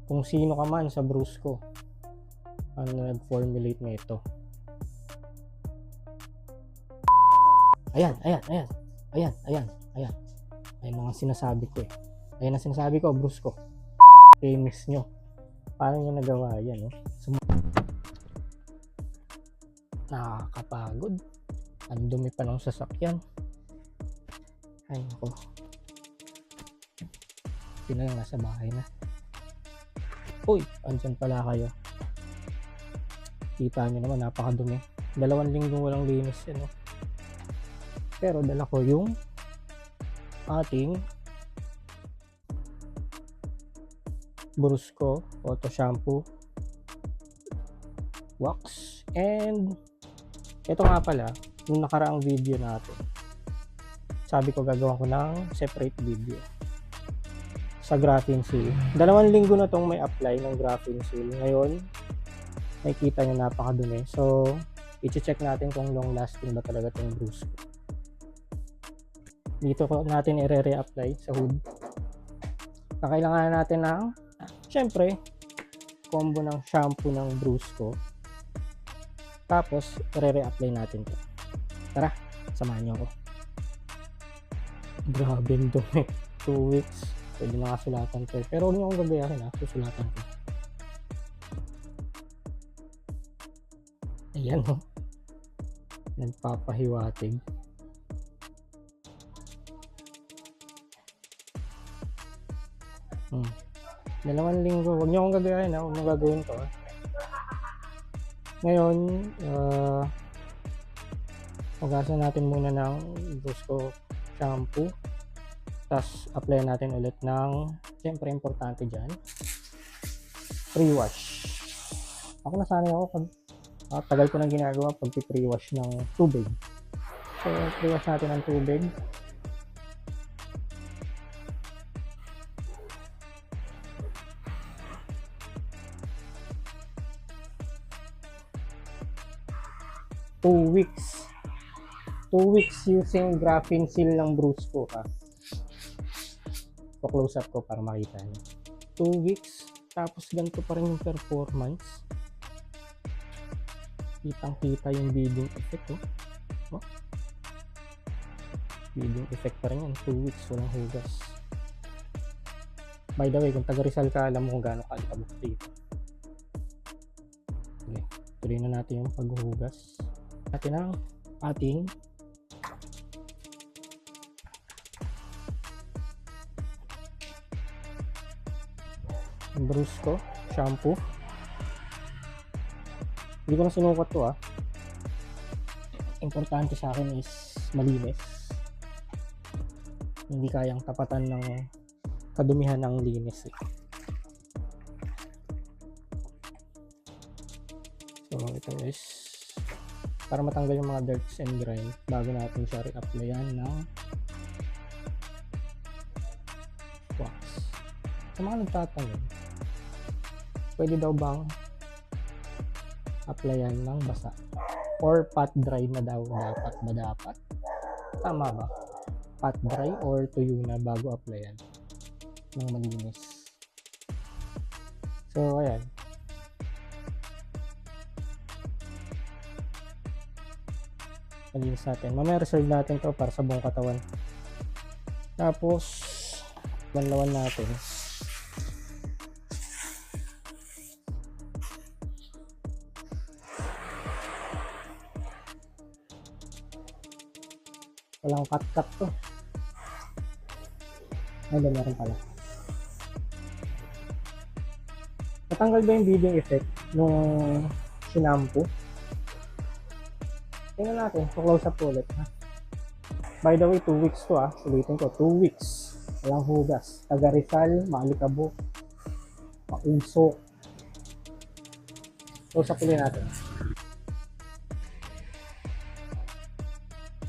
Kung sino ka man sa Brusco, ano nag-formulate na ito. Ayan. Ayan mga sinasabi ko eh. Ayan ang sinasabi ko, Brusco. Famous nyo. Paano nyo nagawa yan, no? Nakakapagod. Ang dumi pa ng sasakyan. Ay, nako. Sino lang nasa bahay na. Uy, andyan pala kayo. Kita nyo naman, napakadumi. 2 linggo walang linis yan, no? Pero dala ko yung ating Brusco Auto Shampoo Wax. And ito nga pala, yung nakaraang video natin, sabi ko gagawa ko ng separate video sa graphene seal. 2 linggo na tong may apply ng graphene seal. Ngayon, nakikita nyo napakadumi. So, i-check natin kung long lasting ba talaga tong Brusco. Dito ko natin i-re-apply sa hood. Kakailangan natin ng, syempre, combo ng shampoo ng Brusco. Tapos, i-re-apply natin to. Tara, samahan nyo ako. Grabe yung dumi. 2 weeks. Pwede nakasulatan to. Pero huwag nyo akong gagayahin ha. Susulatan ko. Ayan o. Nagpapahiwatig. Dalawang linggo. Huwag nyo akong gagayahin ha. Huwag nyo gagawin to ha. Ngayon, hugasan natin muna ng Brusco shampoo. Tapos, apply natin ulit ng, siyempre, importante dyan, pre-wash. Ako nasanay ako pag, tagal ko nang ginagawa pag pre-wash ng tubig. So, pre-wash natin ng tubig. Two weeks using graphene seal ng Brusco ha. So, close up ko para makita nyo. 2 weeks. Tapos ganito pa rin yung performance. Kitang-kita yung beading effect oh. Oh. Beading effect pa rin yan. 2 weeks walang hugas. By the way, kung taga Rizal ka, alam mo kung gaano kaalikabok dito. Okay. Tuloy na natin yung paghuhugas natin ang ating Brusco shampoo. Hindi ko na sinukat to Importante sa akin is malinis. Hindi kayang tapatan ng kadumihan ng linis So ito is para matanggal yung mga dirts and grime bago natin siya re-applyan ng wax. Sa mga nagtatanong, pwede daw bang applyan ng basa or pat dry na daw? Dapat? Tama ba? Pat dry or tuyo na bago applyan ng malinis? So ayan, malinis natin. Mamaya reserve natin to para sa buong katawan. Tapos banlawan natin. Walang cut to. Ay, meron pala. Natanggal ba yung beading effect nung sinampoo? Tingnan natin, close up ulit ha. By the way, 2 weeks to ulitin ko, 2 weeks walang hugas. Taga Rizal, maalikabok, mausok. Close up ulit natin.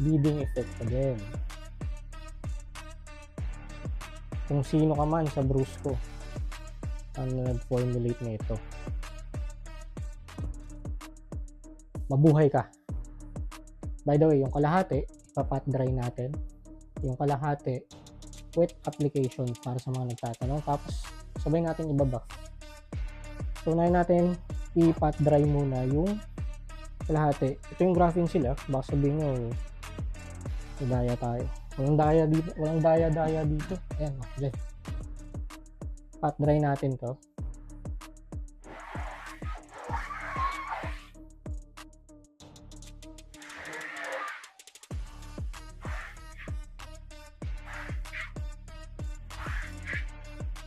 Beading effect again. Kung sino ka man sa Brusco, ano nag-formulate na ito, mabuhay ka. By the way, yung kalahati, ipapat dry natin. Yung kalahati, wet application para sa mga nagtatanong. Tapos, sabay natin ibabuff So, unahin natin i-pat dry muna yung kalahati. Ito yung graphene seal, baka sabihin nyo, daya tayo. Walang daya dito. Walang daya dito. Ayan, okay. Pat dry natin to.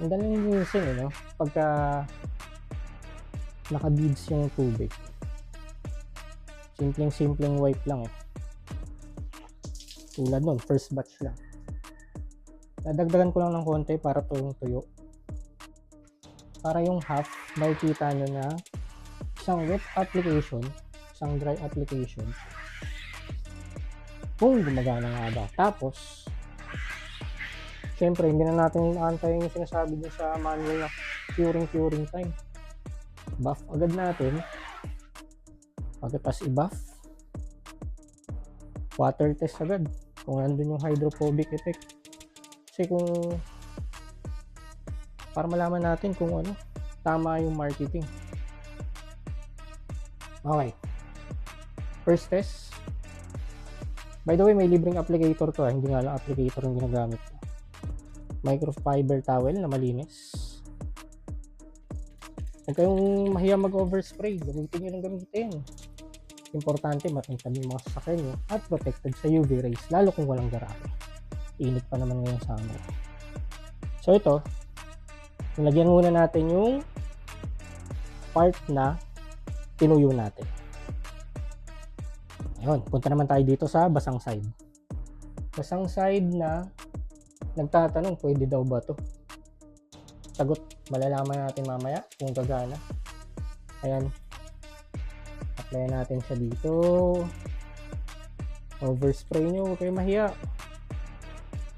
Ang daling linisin, no? Pagka naka-beads yung tubig. Simpleng wipe lang, Tulad nun, first batch lang. Nadagdagan ko lang ng konti para tuyong-tuyo. Para yung half, makikita nyo na isang wet application, isang dry application, kung gumagana nga ba. Tapos, syempre, hindi na natin antayin yung sinasabi din sa manual na curing time. Buff agad natin. Pagkatas i-buff, water test agad kung nandun yung hydrophobic effect. Kasi kung para malaman natin kung ano tama yung marketing. Okay, first test. By the way, may libreng applicator to, hindi nga lang applicator yung ginagamit ko. Microfiber towel na malinis. Huwag kayong mahiya mag-overspray, gamitin nyo lang gamitin. Importante matingkad yung mga sasakyan nyo at protected sa UV rays, lalo kung walang garahe. Init pa naman ngayong summer. So ito, nilagyan muna natin yung part na tinuyo natin. Ayun, punta naman tayo dito sa basang side. Basang side na nagtatanong, pwede daw ba to? Sagot, malalaman natin mamaya kung gagana. Ayan, apply natin siya dito. Overspray nyo, huwag kayo mahiya.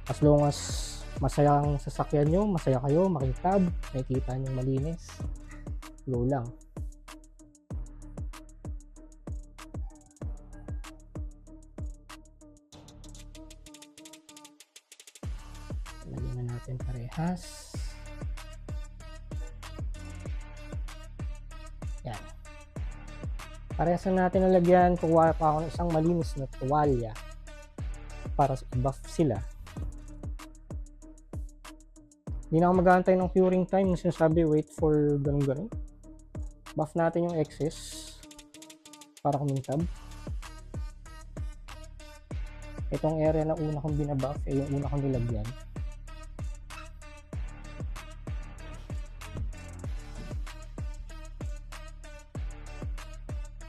As long as masaya ang sasakyan nyo, masaya kayo, makitab, nakikita nyo malinis, go lang. Lagyan na natin parehas. Yan. Parehas na natin nalagyan. Kuha pa ako ng isang malinis na tuwalya para i-buff sila. Hindi na ako mag-aantay ng curing time. Yung sinasabi, wait for ganun-ganun. Buff natin yung excess para kumintab. Itong area na una kong binabuff, yung una kong nilagyan.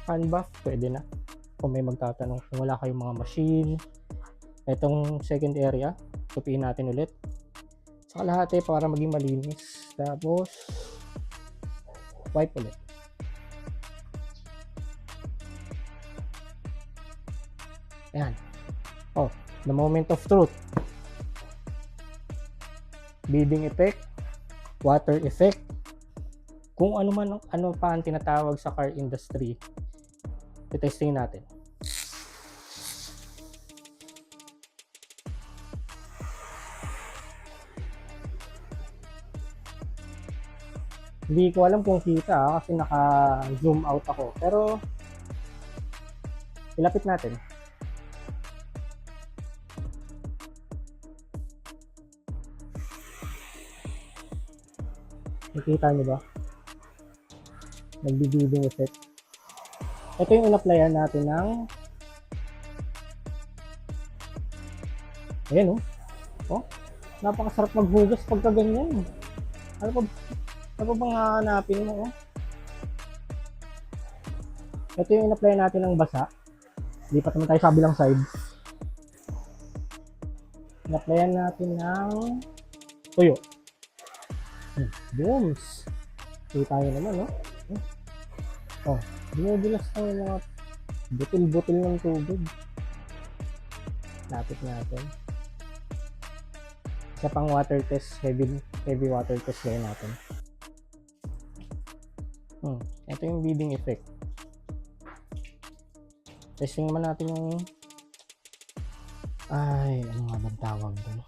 Hand buff, pwede na. Kung may magtatanong, kung wala kayong mga machine. Itong second area, tupiin natin ulit. Sa kalahati para maging malinis. Tapos, wipe ulit. Ayan. Oh, the moment of truth. Beading effect, water effect, kung ano man, ano pa ang tinatawag sa car industry. I-testing natin. Hindi ko alam kung kita kasi naka-zoom out ako. Pero ilapit natin. Nakita niyo ba? Nagbi-beading effect. Ito yung in-applyan natin ng ayan oh. Napakasarap maghugas pagka ganyan. Ano bang hahanapin mo? Ito yung in-applyan natin ng basa. Lipat naman tayo sa kabilang side. In-applyan natin ng tuyo. Booms! Kita nyo naman, no? Oh, bumubulas na yung mga butil-butil ng tubig. Lapit natin. Isa pang water test, heavy water test gawin natin. Ito yung beading effect. Testing naman natin yung ano nga bang tawag doon?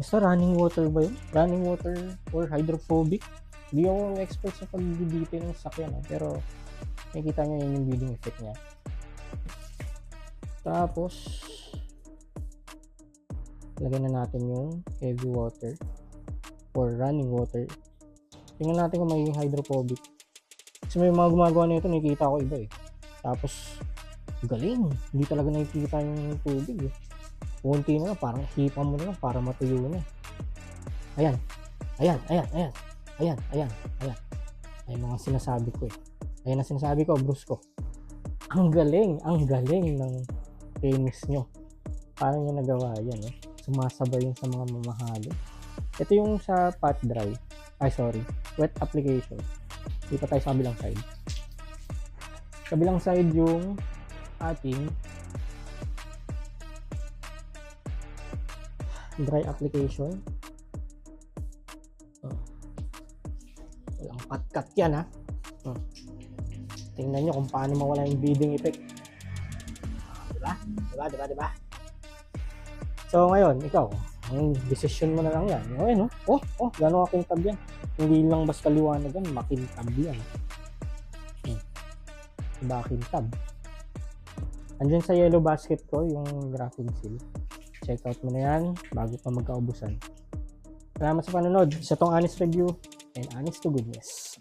Basta running water ba yun? Running water or hydrophobic? Hindi ako expert sa pag-detail ng sakyan, pero nakikita nyo yun yung building effect niya. Tapos, lagyan na natin yung heavy water or running water. Tingnan natin kung magiging hydrophobic. Kasi may mga gumagawa na ito, nakikita ko iba eh. Tapos, galing. Hindi talaga nakikita yung tubig eh. Kunti na lang, parang hipan mo na lang para matuyo na. Ayan. Ayan. Ay mga sinasabi ko eh. Ayan ang sinasabi ko, Bruce ko. Ang galing ng tennis nyo. Paano nyo nagawa yan eh? Sumasabay yun sa mga mamahali. Ito yung sa pat dry. Wet application. Di pa tayo sa kabilang side. Kabilang side yung ating dry application. Walang patkat yan ha. Tingnan nyo kung paano mawala yung bleeding effect. Diba? So ngayon, ikaw, ang decision mo na lang yan. Okay, no? Gano'ng makintab yan. Hindi lang basta liwanag yan, makintab yan. Diba kintab? Andyan sa yellow basket ko, yung graphene seal. Check out mo na yan bago pa magkaubusan. Salamat sa panonood. Isa tong honest review and honest to goodness.